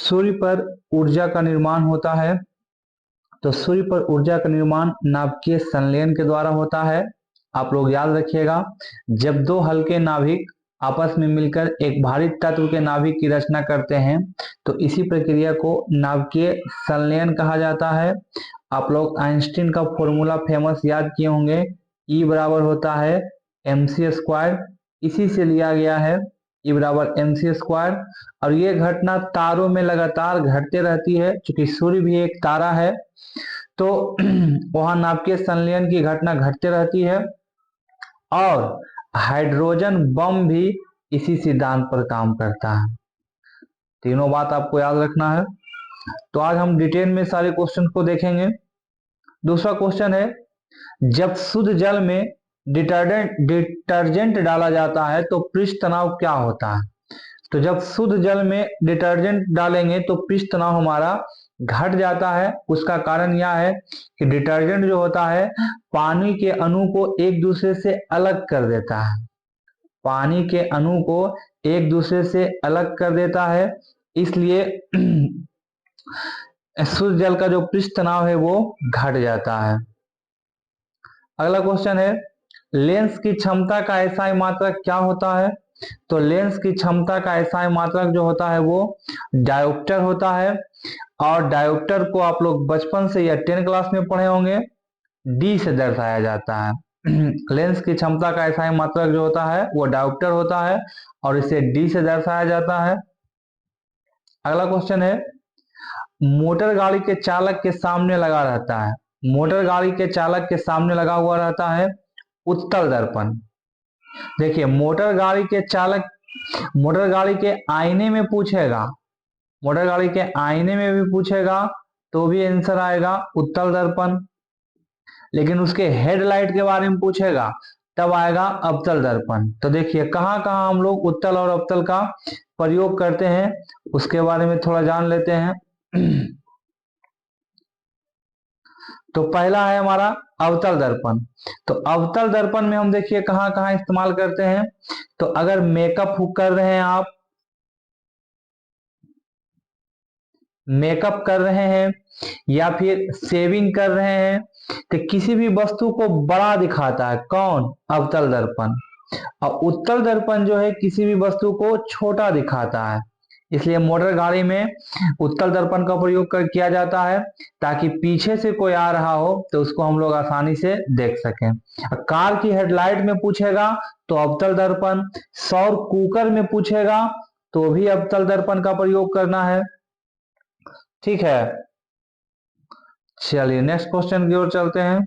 सूर्य पर ऊर्जा का निर्माण होता है। तो सूर्य पर ऊर्जा का निर्माण नाभिकीय संलयन के द्वारा होता है। आप लोग याद रखिएगा, जब दो हल्के नाभिक आपस में मिलकर एक भारी तत्व के नाभिक की रचना करते हैं तो इसी प्रक्रिया को नाभिकीय संलयन कहा जाता है। आप लोग आइंस्टीन का फॉर्मूला फेमस याद किए होंगे, E बराबर होता है mc²। इसी से लिया गया है E बराबर mc²। और ये घटना तारों में लगातार घटते रहती है, क्योंकि सूर्य भी एक तारा है तो वहां नाभिकीय संलयन की घटना घटते रहती है। और हाइड्रोजन बम भी इसी सिद्धांत पर काम करता है। तीनों बात आपको याद रखना है। तो आज हम डिटेल में सारे क्वेश्चन को देखेंगे। दूसरा क्वेश्चन है, जब शुद्ध जल में डिटर्जेंट डाला जाता है तो पृष्ठ तनाव क्या होता है। तो जब शुद्ध जल में डिटर्जेंट डालेंगे तो पृष्ठ तनाव हमारा घट जाता है। उसका कारण यह है कि डिटर्जेंट जो होता है पानी के अणु को एक दूसरे से अलग कर देता है। पानी के अणु को एक दूसरे से अलग कर देता है, इसलिए शुद्ध जल का जो पृष्ठ तनाव है वो घट जाता है। अगला क्वेश्चन है, लेंस की क्षमता का एसआई मात्रक क्या होता है। तो लेंस की क्षमता का एसआई मात्रक जो होता है वो डायोप्टर होता है। और डायोप्टर को आप लोग बचपन से या 10 क्लास में पढ़े होंगे, डी से दर्शाया जाता है। लेंस की क्षमता का एसआई मात्रक जो होता है वो डायोप्टर होता है और इसे डी से दर्शाया जाता है। अगला क्वेश्चन है, मोटर गाड़ी के चालक के सामने लगा रहता है, मोटर गाड़ी के चालक के सामने लगा हुआ रहता है उत्तल दर्पण। देखिए, मोटर गाड़ी के चालक मोटर गाड़ी के आईने में पूछेगा, मोटर गाड़ी के आईने में भी पूछेगा तो भी आंसर आएगा उत्तल दर्पण। लेकिन उसके हेडलाइट के बारे में पूछेगा तब आएगा अवतल दर्पण। तो देखिए कहाँ कहाँ हम लोग उत्तल और अवतल का प्रयोग करते हैं उसके बारे में थोड़ा जान लेते हैं। तो पहला है हमारा अवतल दर्पण। तो अवतल दर्पण में हम देखिए कहाँ कहाँ इस्तेमाल करते हैं। तो अगर मेकअप कर रहे हैं आप, मेकअप कर रहे हैं या फिर शेविंग कर रहे हैं तो किसी भी वस्तु को बड़ा दिखाता है कौन, अवतल दर्पण। और उत्तल दर्पण जो है किसी भी वस्तु को छोटा दिखाता है। इसलिए मोटर गाड़ी में उत्तल दर्पण का प्रयोग किया जाता है ताकि पीछे से कोई आ रहा हो तो उसको हम लोग आसानी से देख सकें। कार की हेडलाइट में पूछेगा तो अवतल दर्पण, सौर कुकर में पूछेगा तो भी अवतल दर्पण का प्रयोग करना है। ठीक है, चलिए नेक्स्ट क्वेश्चन की ओर चलते हैं।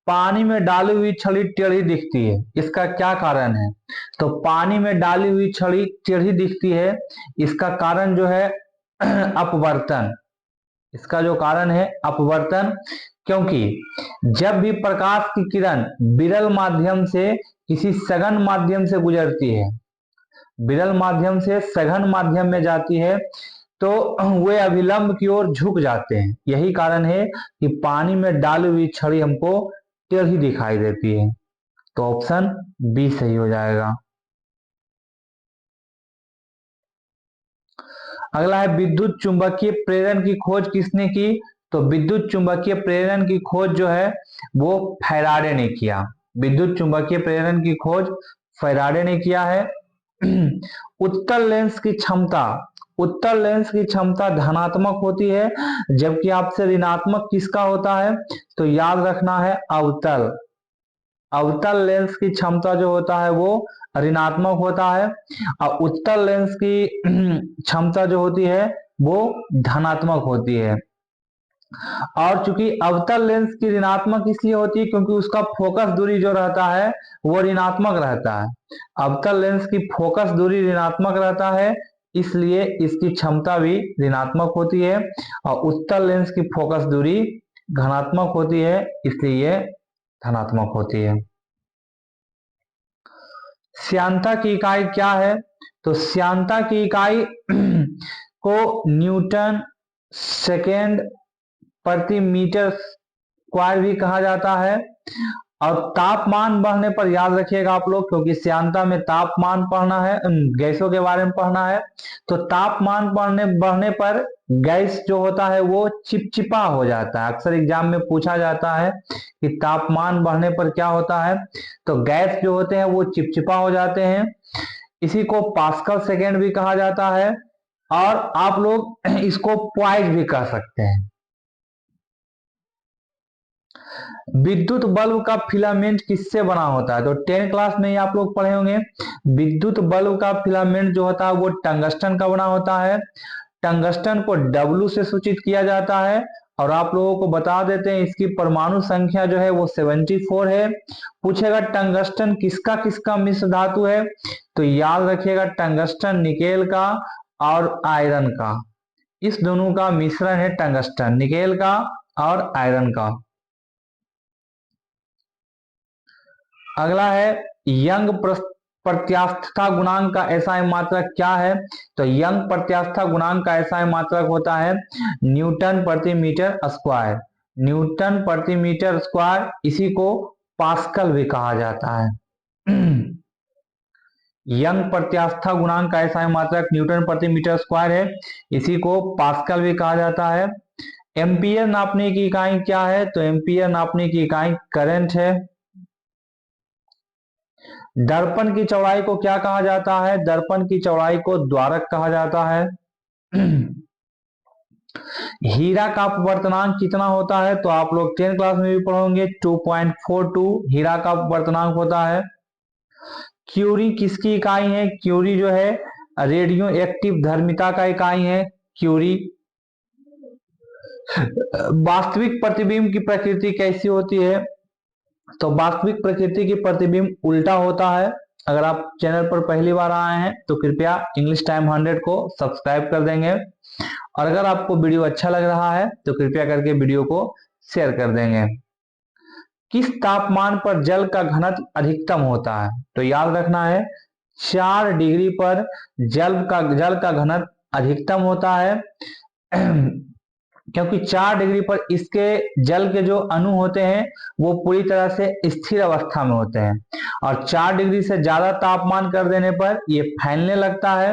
पानी में डाली हुई छड़ी टेढ़ी दिखती है, इसका क्या कारण है। तो पानी में डाली हुई छड़ी टेढ़ी दिखती है, इसका कारण जो है अपवर्तन। इसका जो कारण है अपवर्तन, क्योंकि जब भी प्रकाश की किरण विरल माध्यम से किसी सघन माध्यम से गुजरती है, विरल माध्यम से सघन माध्यम में जाती है तो वे अभिलंब की ओर झुक जाते हैं। यही कारण है कि पानी में डाली हुई छड़ी हमको टेढ़ी दिखाई देती है। तो ऑप्शन बी सही हो जाएगा। अगला है, विद्युत चुंबकीय प्रेरण की खोज किसने की। तो विद्युत चुंबकीय प्रेरण की खोज जो है वो फैराडे ने किया। विद्युत चुंबकीय प्रेरण की खोज फैराडे ने किया है। उत्तल लेंस की क्षमता, उत्तल लेंस की क्षमता धनात्मक होती है, जबकि आपसे ऋणात्मक किसका होता है। तो याद रखना है अवतल, अवतल लेंस की क्षमता जो होता है वो ऋणात्मक होता है और उत्तल लेंस की क्षमता जो होती है वो धनात्मक होती है। और चूंकि अवतल लेंस की ऋणात्मक इसलिए होती है क्योंकि उसका फोकस दूरी जो रहता है वो ऋणात्मक रहता है। अवतल लेंस की फोकस दूरी ऋणात्मक रहता है, इसलिए इसकी क्षमता भी ऋणात्मक होती है। और उत्तल लेंस की फोकस दूरी धनात्मक होती है, इसलिए ये धनात्मक होती है। श्यानता की इकाई क्या है। तो श्यानता की इकाई को न्यूटन सेकेंड प्रति मीटर स्क्वायर भी कहा जाता है। और तापमान बढ़ने पर याद रखिएगा आप लोग, क्योंकि श्यानता में तापमान पढ़ना है, गैसों के बारे में पढ़ना है। तो तापमान बढ़ने पर गैस जो होता है वो चिपचिपा हो जाता है। अक्सर एग्जाम में पूछा जाता है कि तापमान बढ़ने पर क्या होता है, तो गैस जो होते हैं वो चिपचिपा हो जाते हैं। इसी को पास्कल सेकेंड भी कहा जाता है, और आप लोग इसको पॉइज भी कह सकते हैं। विद्युत बल्ब का फिलामेंट किससे बना होता है? तो 10 क्लास में ही आप लोग पढ़े होंगे। विद्युत बल्ब का फिलामेंट जो होता है वो टंगस्टन का बना होता है। टंगस्टन को W से सूचित किया जाता है। और आप लोगों को बता देते हैं इसकी परमाणु संख्या जो है वो 74 है। पूछेगा टंगस्टन किसका किसका मिश्र धातु है, तो याद रखिएगा टंगस्टन निकेल का और आयरन का, इस दोनों का मिश्रण है टंगस्टन, निकेल का और आयरन का। अगला है यंग प्रत्यास्थता गुणांक का एसआई मात्रक क्या है? तो यंग प्रत्यास्थता गुणांक का एसआई मात्रक होता है न्यूटन प्रति मीटर स्क्वायर। न्यूटन प्रति मीटर स्क्वायर, इसी को पास्कल भी कहा जाता है। यंग प्रत्यास्थता गुणांक का एसआई मात्रक न्यूटन प्रति मीटर स्क्वायर है, इसी को पास्कल भी कहा जाता है। एम्पियर नापने की इकाई क्या है? तो एम्पियर नापने की इकाई करंट है। दर्पण की चौड़ाई को क्या कहा जाता है? दर्पण की चौड़ाई को द्वारक कहा जाता है। हीरा का अपवर्तनांक कितना होता है? तो आप लोग 10 क्लास में भी पढ़ोगे, 2.42 हीरा का अपवर्तनांक होता है। क्यूरी किसकी इकाई है? क्यूरी जो है रेडियो एक्टिव धर्मिता का इकाई है क्यूरी। वास्तविक प्रतिबिंब की प्रकृति कैसी होती है? तो वास्तविक प्रकृति की प्रतिबिंब उल्टा होता है। अगर आप चैनल पर पहली बार आए हैं तो कृपया इंग्लिश टाइम 100 को सब्सक्राइब कर देंगे, और अगर आपको वीडियो अच्छा लग रहा है तो कृपया करके वीडियो को शेयर कर देंगे। किस तापमान पर जल का घनत्व अधिकतम होता है? तो याद रखना है 4 डिग्री पर जल का घनत्व अधिकतम होता है, क्योंकि 4 डिग्री पर इसके जल के जो अणु होते हैं वो पूरी तरह से स्थिर अवस्था में होते हैं, और 4 डिग्री से ज्यादा तापमान कर देने पर ये फैलने लगता है।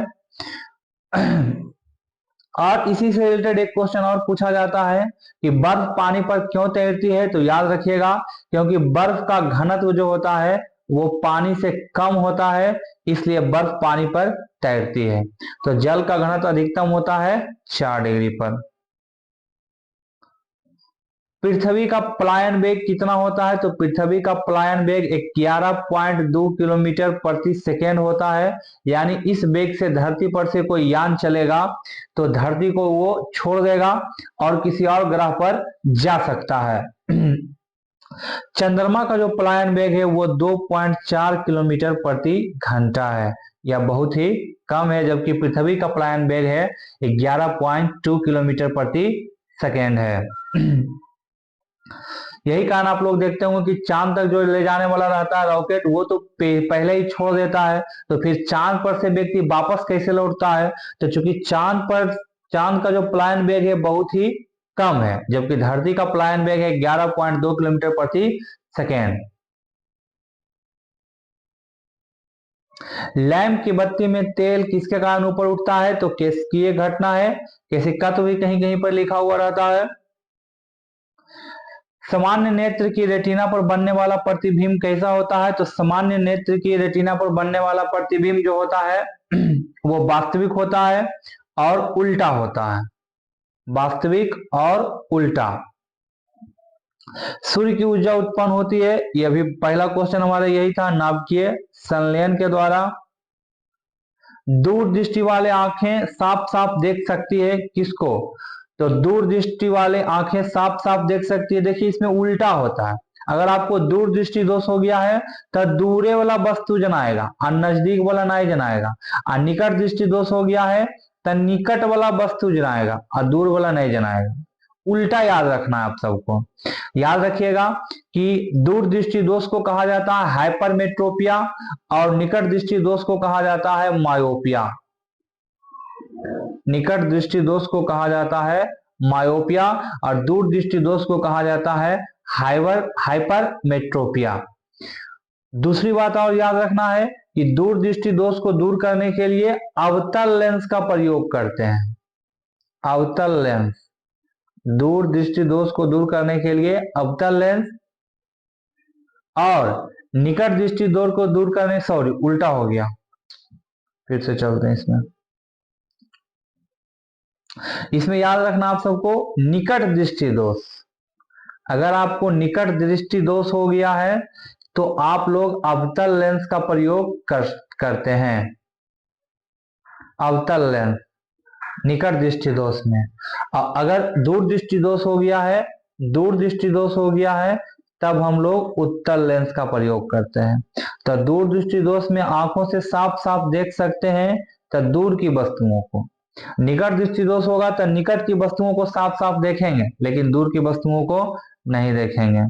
और इसी से रिलेटेड एक क्वेश्चन और पूछा जाता है कि बर्फ पानी पर क्यों तैरती है? तो याद रखिएगा क्योंकि बर्फ का घनत्व जो होता है वो पानी से कम होता है, इसलिए बर्फ पानी पर तैरती है। तो जल का घनत्व अधिकतम होता है 4 डिग्री पर। पृथ्वी का पलायन वेग कितना होता है? तो पृथ्वी का पलायन वेग 11.2 किलोमीटर प्रति सेकेंड होता है। यानी इस वेग से धरती पर से कोई यान चलेगा तो धरती को वो छोड़ देगा और किसी और ग्रह पर जा सकता है। चंद्रमा का जो पलायन वेग है वो 2.4 किलोमीटर प्रति घंटा है, यह बहुत ही कम है, जबकि पृथ्वी का पलायन वेग है 11.2 किलोमीटर प्रति सेकेंड है। यही कारण आप लोग देखते होंगे कि चांद तक जो ले जाने वाला रहता है रॉकेट, वो तो पहले ही छोड़ देता है, तो फिर चांद पर से व्यक्ति वापस कैसे लौटता है? तो चूंकि चांद का जो पलायन वेग है बहुत ही कम है, जबकि धरती का पलायन वेग है 11.2 किलोमीटर प्रति सेकेंड। लैंप की बत्ती में तेल किसके कारण ऊपर उठता है? तो केशिकीय घटना है, केशिकत्व भी कहीं कहीं पर लिखा हुआ रहता है। सामान्य नेत्र की रेटिना पर बनने वाला प्रतिबिंब कैसा होता है? तो सामान्य नेत्र की रेटिना पर बनने वाला प्रतिबिंब जो होता है वो वास्तविक होता है और उल्टा होता है, वास्तविक और उल्टा। सूर्य की ऊर्जा उत्पन्न होती है, यह भी पहला क्वेश्चन हमारा यही था, नाभिकीय संलयन के द्वारा। दूरदृष्टि वाले आंखें साफ साफ देख सकती है किसको? तो दूरदृष्टि वाले आंखें साफ साफ देख सकती है। देखिए इसमें उल्टा होता है, अगर आपको दूरदृष्टि दोष हो गया है तो दूरे वाला वस्तु जनाएगा और नजदीक वाला नहीं जनाएगा, और निकट दृष्टि दोष हो गया है तो निकट वाला वस्तु जनाएगा और दूर वाला नहीं जनाएगा। उल्टा याद रखना है आप सबको। याद रखिएगा कि दूरदृष्टि दोष को कहा जाता है हाइपरमेट्रोपिया और निकट दृष्टि दोष को कहा जाता है मायोपिया। निकट दृष्टि दोष को कहा जाता है मायोपिया और दूर दृष्टि दोष को कहा जाता है हाइपरमेट्रोपिया। दूसरी बात और याद रखना है कि दूरदृष्टि दोष को दूर करने के लिए अवतल लेंस का प्रयोग करते हैं। अवतल लेंस, दूरदृष्टि दोष को दूर करने के लिए अवतल लेंस, और निकट दृष्टि दोष को दूर करने, सॉरी उल्टा हो गया, फिर से चलते हैं इसमें याद रखना आप सबको निकट दृष्टि दोष। अगर आपको निकट दृष्टि दोष हो गया है तो आप लोग अवतल लेंस का प्रयोग करते हैं। अवतल लेंस निकट दृष्टि दोष में। अगर दूर दृष्टि दोष हो गया है, दूर दृष्टि दोष हो गया है, तब हम लोग उत्तल लेंस का प्रयोग करते हैं। तो दूर दृष्टि दोष में आंखों से साफ साफ देख सकते हैं तो दूर की वस्तुओं को, निकट दृष्टि दोष होगा तो निकट की वस्तुओं को साफ साफ देखेंगे लेकिन दूर की वस्तुओं को नहीं देखेंगे।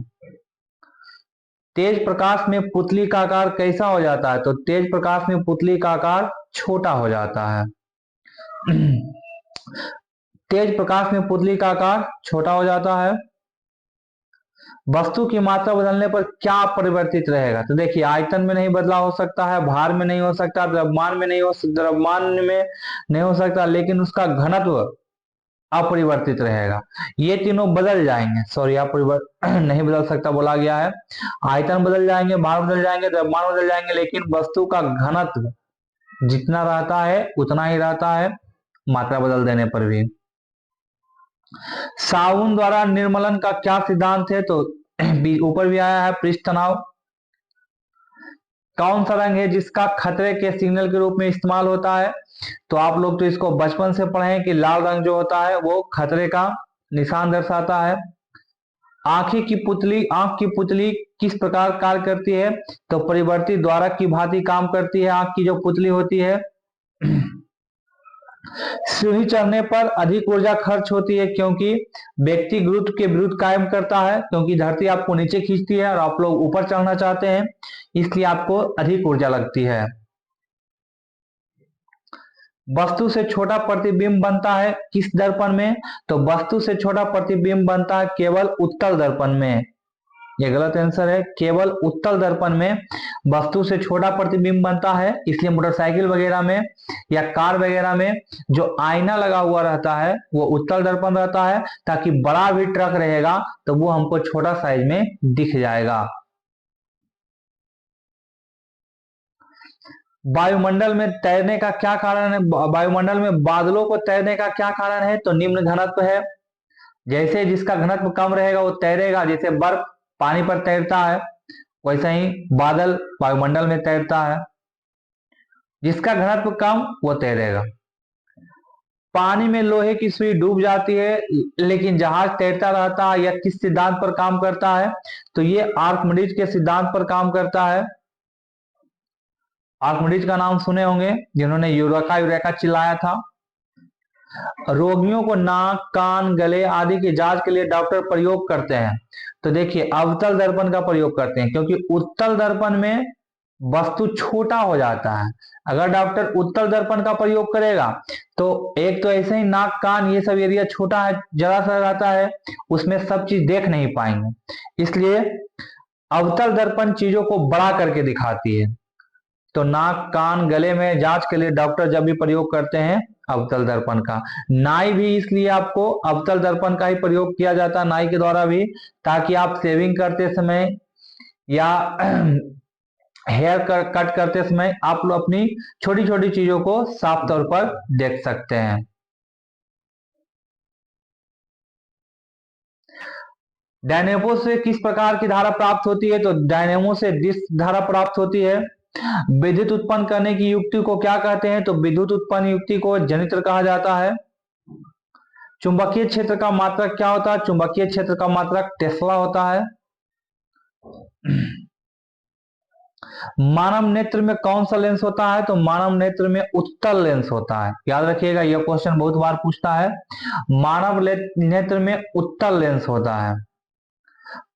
तेज प्रकाश में पुतली का आकार कैसा हो जाता है? तो तेज प्रकाश में पुतली का आकार छोटा हो जाता है। तेज प्रकाश में पुतली का आकार छोटा हो जाता है। वस्तु की मात्रा बदलने पर क्या परिवर्तित रहेगा? तो देखिए, आयतन में नहीं बदलाव हो सकता है, भार में नहीं हो सकता, द्रव्यमान में नहीं हो सकता, लेकिन उसका घनत्व अपरिवर्तित रहेगा। ये तीनों बदल जाएंगे, सॉरी नहीं बदल सकता बोला गया है। आयतन बदल जाएंगे, भार बदल जाएंगे, द्रव्यमान बदल जाएंगे, लेकिन वस्तु का घनत्व जितना रहता है उतना ही रहता है, मात्रा बदल देने पर भी। साबुन द्वारा निर्मलन का क्या सिद्धांत है? तो ऊपर भी आया है, पृष्ठ तनाव। कौन सा रंग है जिसका खतरे के सिग्नल के रूप में इस्तेमाल होता है? तो आप लोग तो इसको बचपन से पढ़े हैं कि लाल रंग जो होता है वो खतरे का निशान दर्शाता है। आंख की पुतली किस प्रकार कार्य करती है? तो परिवर्तित द्वारक की भांति काम करती है आंख की जो पुतली होती है। सीढ़ी चढ़ने पर अधिक ऊर्जा खर्च होती है क्योंकि व्यक्ति गुरुत्व के विरुद्ध कायम करता है, क्योंकि धरती आपको नीचे खींचती है और आप लोग ऊपर चढ़ना चाहते हैं, इसलिए आपको अधिक ऊर्जा लगती है। वस्तु से छोटा प्रतिबिंब बनता है किस दर्पण में? तो वस्तु से छोटा प्रतिबिंब बनता है केवल उत्तल दर्पण में। ये गलत आंसर है, केवल उत्तल दर्पण में वस्तु से छोटा प्रतिबिंब बनता है। इसलिए मोटरसाइकिल वगैरह में या कार वगैरह में जो आईना लगा हुआ रहता है वो उत्तल दर्पण रहता है, ताकि बड़ा भी ट्रक रहेगा तो वो हमको छोटा साइज में दिख जाएगा। वायुमंडल में तैरने का क्या कारण है? वायुमंडल में बादलों को तैरने का क्या कारण है? तो निम्न घनत्व है। जैसे जिसका घनत्व कम रहेगा वो तैरेगा, जैसे बर्फ पानी पर तैरता है वैसे ही बादल वायुमंडल में तैरता है। जिसका घनत्व कम वो तैरेगा। पानी में लोहे की सुई डूब जाती है लेकिन जहाज तैरता रहता है, यह किस सिद्धांत पर काम करता है? तो ये आर्किमिडीज के सिद्धांत पर काम करता है। आर्किमिडीज का नाम सुने होंगे, जिन्होंने यूरेका चिल्लाया था। रोगियों को नाक, कान, गले आदि की जांच के लिए डॉक्टर प्रयोग करते हैं। तो देखिए, अवतल दर्पण का प्रयोग करते हैं क्योंकि उत्तल दर्पण में वस्तु छोटा हो जाता है। अगर डॉक्टर उत्तल दर्पण का प्रयोग करेगा तो एक तो ऐसे ही नाक, कान ये सब एरिया छोटा है, जरा सा रहता है, उसमें सब चीज देख नहीं पाएंगे। इसलिए अवतल दर्पण चीजों को बड़ा करके दिखाती है। तो नाक, कान, गले में जांच के लिए डॉक्टर जब भी प्रयोग करते हैं अवतल दर्पण का। नाई भी इसलिए आपको अवतल दर्पण का ही प्रयोग किया जाता है, नाई के द्वारा भी, ताकि आप शेविंग करते समय या हेयर कट करते समय आप लोग अपनी छोटी छोटी चीजों को साफ तौर पर देख सकते हैं। डायनेमो से किस प्रकार की धारा प्राप्त होती है? तो डायनेमो से डिस्क धारा प्राप्त होती है। विद्युत उत्पन्न करने की युक्ति को क्या कहते हैं? तो विद्युत उत्पन्न युक्ति को जनित्र कहा जाता है। चुंबकीय क्षेत्र का मात्रक क्या होता है? चुंबकीय क्षेत्र का मात्रक टेस्ला होता है। मानव नेत्र में कौन सा लेंस होता है? तो मानव नेत्र में उत्तल लेंस होता है। याद रखिएगा, यह क्वेश्चन बहुत बार पूछता है। मानव नेत्र में उत्तल लेंस होता है।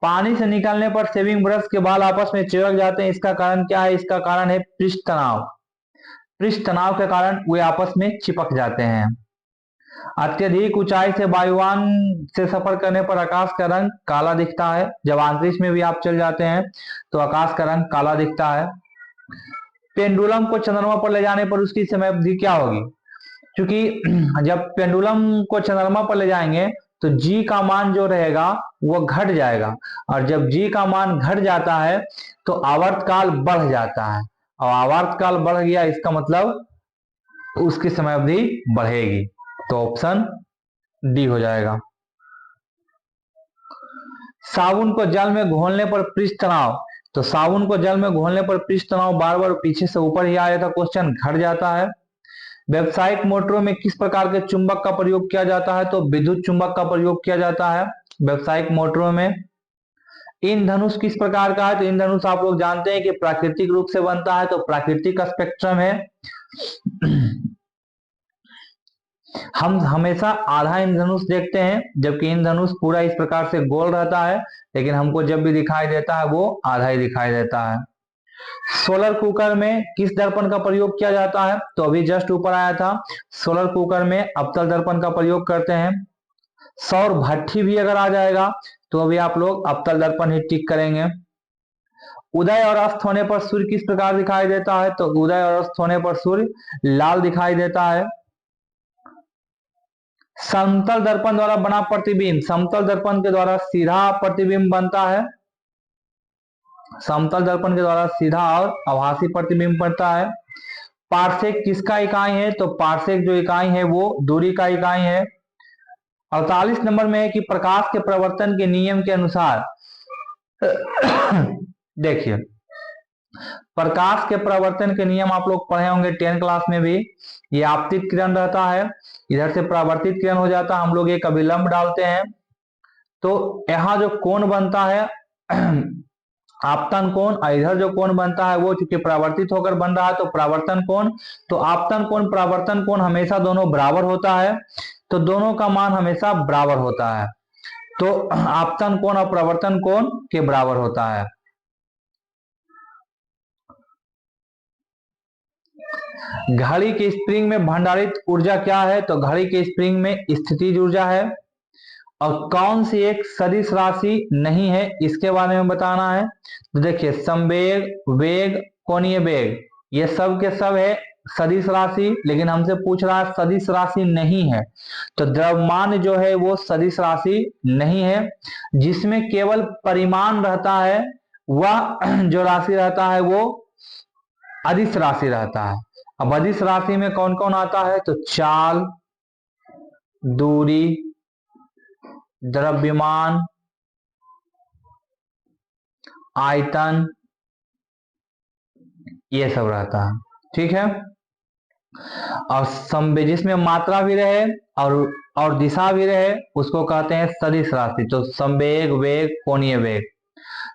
पानी से निकालने पर शेविंग ब्रश के बाल आपस में चिपक जाते हैं, इसका कारण क्या है? इसका कारण है पृष्ठ तनाव। पृष्ठ तनाव के कारण वे आपस में चिपक जाते हैं। अत्यधिक ऊंचाई से वायुयान से सफर करने पर आकाश का रंग काला दिखता है। जब अंतरिक्ष में भी आप चल जाते हैं तो आकाश का रंग काला दिखता है। पेंडुलम को चंद्रमा पर ले जाने पर उसकी समय अवधि क्या होगी? क्योंकि जब पेंडुलम को चंद्रमा पर ले जाएंगे तो जी का मान जो रहेगा वो घट जाएगा, और जब जी का मान घट जाता है तो आवर्तकाल बढ़ जाता है, और आवर्तकाल बढ़ गया इसका मतलब उसकी समय अवधि बढ़ेगी। तो ऑप्शन डी हो जाएगा। साबुन को जल में घोलने पर पृष्ठ तनाव, तो साबुन को जल में घोलने पर पृष्ठ तनाव बार बार पीछे से ऊपर ही आ जाता, क्वेश्चन घट जाता है। व्यावसायिक मोटरों में किस प्रकार के चुंबक का प्रयोग किया जाता है? तो विद्युत चुंबक का प्रयोग किया जाता है व्यावसायिक मोटरों में। इंद्रधनुष किस प्रकार का है? तो इंद्रधनुष आप लोग जानते हैं कि प्राकृतिक रूप से बनता है, तो प्राकृतिक स्पेक्ट्रम है। हम हमेशा आधा इंद्रधनुष देखते हैं, जबकि इंद्रधनुष पूरा इस प्रकार से गोल रहता है, लेकिन हमको जब भी दिखाई देता है वो आधा ही दिखाई देता है। सोलर कुकर में किस दर्पण का प्रयोग किया जाता है? तो अभी जस्ट ऊपर आया था, सोलर कुकर में अवतल दर्पण का प्रयोग करते हैं। सौर भट्ठी भी अगर आ जाएगा तो अभी आप लोग अवतल दर्पण ही टिक करेंगे। उदय और अस्त होने पर सूर्य किस प्रकार दिखाई देता है? तो उदय और अस्त होने पर सूर्य लाल दिखाई देता है। समतल दर्पण द्वारा बना प्रतिबिंब, समतल दर्पण के द्वारा सीधा प्रतिबिंब बनता है, समतल दर्पण के द्वारा सीधा और आभासी प्रतिबिंब बनता है। पार्सेक किसका इकाई है? तो पार्सेक जो इकाई है वो दूरी का इकाई है। 48 नंबर में है कि प्रकाश के प्रवर्तन के नियम के अनुसार देखिए, प्रकाश के प्रवर्तन के नियम आप लोग पढ़े होंगे 10 क्लास में भी। ये आपतित किरण रहता है, इधर से परावर्तित किरण हो जाता है, हम लोग एक अभिलंब डालते हैं, तो यहाँ जो कोण बनता है आपतन कोण, इधर जो कोण बनता है वो चूंकि परावर्तित होकर बन रहा है तो परावर्तन कोण। तो आपतन कोण परावर्तन कोण हमेशा दोनों बराबर होता है, तो दोनों का मान हमेशा बराबर होता है, तो आपतन कोण और परावर्तन कोण के बराबर होता है। घड़ी के स्प्रिंग में भंडारित ऊर्जा क्या है? तो घड़ी के स्प्रिंग में स्थितिज ऊर्जा है। और कौन सी एक सदिश राशि नहीं है इसके बारे में बताना है। तो देखिए, संवेग, वेग, कोणीय वेग, ये सब के सब है सदिश राशि, लेकिन हमसे पूछ रहा है सदिश राशि नहीं है, तो द्रव्यमान जो है वो सदिश राशि नहीं है। जिसमें केवल परिमाण रहता है वह जो राशि रहता है वो अदिश राशि रहता है। अब अदिश राशि में कौन कौन आता है? तो चाल, दूरी, द्रव्यमान, आयतन, ये सब रहता है, ठीक है। और संवेग जिसमें मात्रा भी रहे और दिशा भी रहे उसको कहते हैं सदिश राशि। तो संवेग, वेग, कोणीय वेग।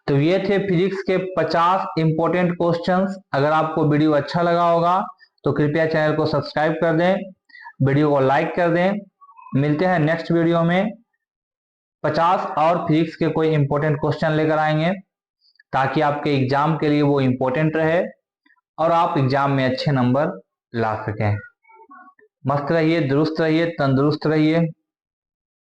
तो ये थे फिजिक्स के 50 इंपॉर्टेंट क्वेश्चंस। अगर आपको वीडियो अच्छा लगा होगा तो कृपया चैनल को सब्सक्राइब कर दें, वीडियो को लाइक कर दें। मिलते हैं नेक्स्ट वीडियो में, 50 और फिजिक्स के कोई इंपॉर्टेंट क्वेश्चन लेकर आएंगे, ताकि आपके एग्जाम के लिए वो इंपॉर्टेंट रहे और आप एग्जाम में अच्छे नंबर ला सकें। मस्त रहिए, दुरुस्त रहिए, तंदुरुस्त रहिए।